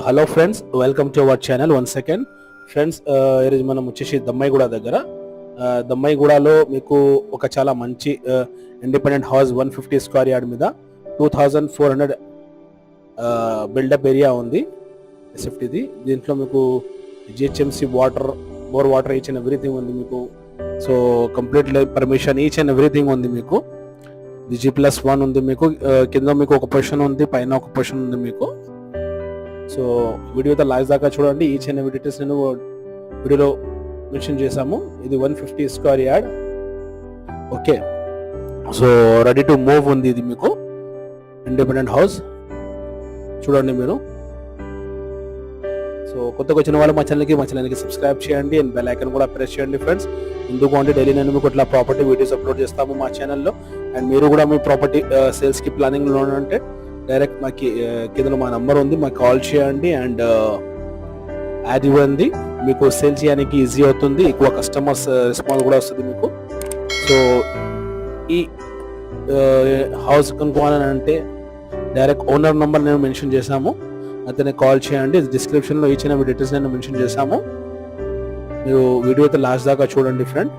Hello friends, welcome to our channel. One second friends, ఈరోజు మనం వచ్చేసి దమ్మాయిగూడ దగ్గర. దమ్మాయిగూడలో మీకు ఒక చాలా మంచి ఇండిపెండెంట్ హౌస్ 150 స్క్వేర్ యార్డ్ మీద 2400 బిల్డప్ ఏరియా ఉంది. ఎస్ఎఫ్టీది. దీంట్లో మీకు GHMC water, bore water, each and everything ఉంది మీకు. So complete permission, each and everything ఉంది మీకు. G+1 ఉంది మీకు. కింద మీకు ఒక పొజిషన్ ఉంది, పైన ఒక పొజిషన్ ఉంది మీకు. సో వీడియోతో లాస్ట్ దాకా చూడండి. ఈచ్ అండ్ ఎవ్రీ డీటెయిల్స్ నేను వీడియోలో మెన్షన్ చేశాము. ఇది 150 square yard. Okay, so ready to move ఉంది. ఇది మీకు ఇండిపెండెంట్ హౌస్ చూడండి మీరు. సో కొత్తగా వచ్చిన వాళ్ళు మా ఛానల్కి సబ్స్క్రైబ్ చేయండి అండ్ బెల్ ఐకాన్ కూడా ప్రెస్ చేయండి ఫ్రెండ్స్. ఎందుకు అంటే డైలీ నేను మీకు ఇట్లా ప్రాపర్టీ వీడియోస్ అప్లోడ్ చేస్తాము మా ఛానల్లో. అండ్ మీరు కూడా మీ ప్రాపర్టీ సేల్స్కి ప్లానింగ్లో ఉంటే డైరెక్ట్ మాకు కింద మా నంబర్ ఉంది, మాకు కాల్ చేయండి అండ్ యాడ్ ఇవ్వండి. మీకు సేల్ చేయడానికి ఈజీ అవుతుంది, ఎక్కువ కస్టమర్స్ రెస్పాన్స్ కూడా వస్తుంది మీకు. సో ఈ హౌస్ కొనుక్కోవాలని అంటే డైరెక్ట్ ఓనర్ నంబర్ నేను మెన్షన్ చేశాము, అతనే కాల్ చేయండి. డిస్క్రిప్షన్లో ఇచ్చిన డీటెయిల్స్ నేను మెన్షన్ చేశాము. మీరు వీడియో అయితే లాస్ట్ దాకా చూడండి ఫ్రెండ్.